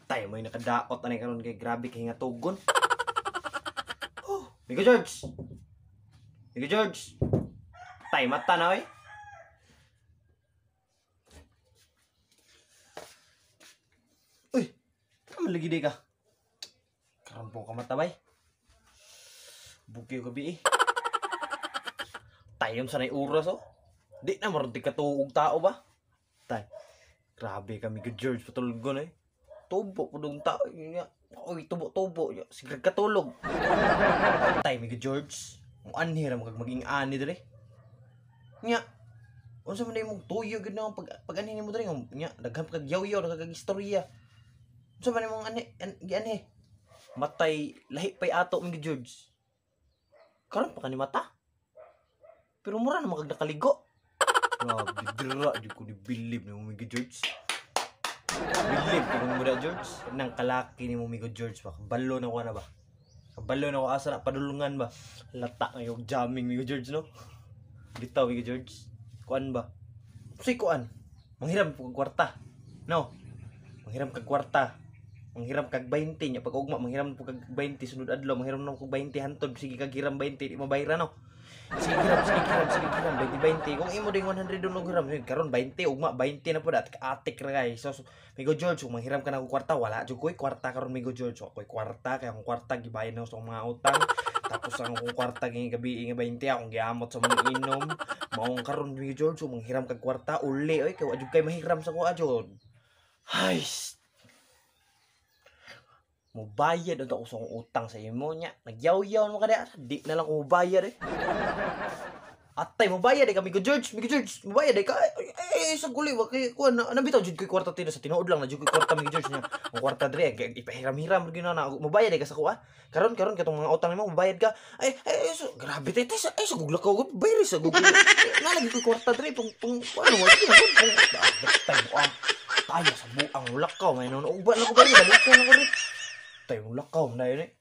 Tay mo yung nakadaot anay karon kay grabe kay nga tugon. Migo George. Migo George. Tay mata na oy. Uy, naman lagi di ka. Karampo ka mata bay. Bugyo gabi eh. Tayom sanay oras oh. Di na maron di katuog tao ba? Tay. Grabe kami Migo George patulgon eh. Tubo po dong tao niya. Oy, tubo. Sige katulog. Tay Migo George. Ang anhi ra maging ani dere. Nya. Unsa man imong tuyo gid na pag anhi mo dere nya daghan kag yaw-yaw kag istorya. Unsa man imong ani? Matay lahi pay ato Migo George. Karon pa kani mata. Pero mura na kag nakaligo. Grabe dira di ko believe ni Migo George. Believe ko mo da George. Nang kalaki ni Migo George ba. Kabalo na ko na ba. Kabalo na ko asa na padulungan ba. Lata na yung jamming Migo George no. Bitaw Migo George. Kuan ba? Si kuan. Manghiram ko kag kwarta. No. Manghiram kag kwarta. Manghiram kag 20 nya pag ugma manghiram po kag 20 sunod adlaw manghiram na ko 20 hantod sige kag hiram 20 di mabayra no. Sige hiram 20 kung imo ding 100 doon hiram karon 20 ugma 20 na pud atik ra kay. So Migo George kung manghiram ka na og kwarta wala jud koy kwarta karon Migo George. Koy kwarta kay ang kwarta gibayad na sa mga utang. Tapos ang kwarta ging gabi nga 20 akong giamot sa mga inom. Maong karon Migo George manghiram kag kwarta uli oy kay wa jud kay mahiram sa kuha jud. Hay. Mubayad ang ako sa utang sa imo nya. Nagyaw-yaw mo kada. Di na lang ko mubayad eh. Atay mubayad eh ka Migo George. Mubayad eh ka. Sa guli wa kay kuan nabitaw jud koy kwarta tino sa tinuod lang na jud koy kwarta Migo George nya. Ang kwarta dre ipahiram-hiram gyud na mubayad eh ka sa kuha. Karon katong mga utang nimo mubayad ka. So, grabe tay sa gugla ka bayri sa gugla. Nalagi koy kwarta dre pang ano wa tayo sa buang lakaw may noon uban ako ba ni balikan ako rin. Tayo lakaw na yun eh.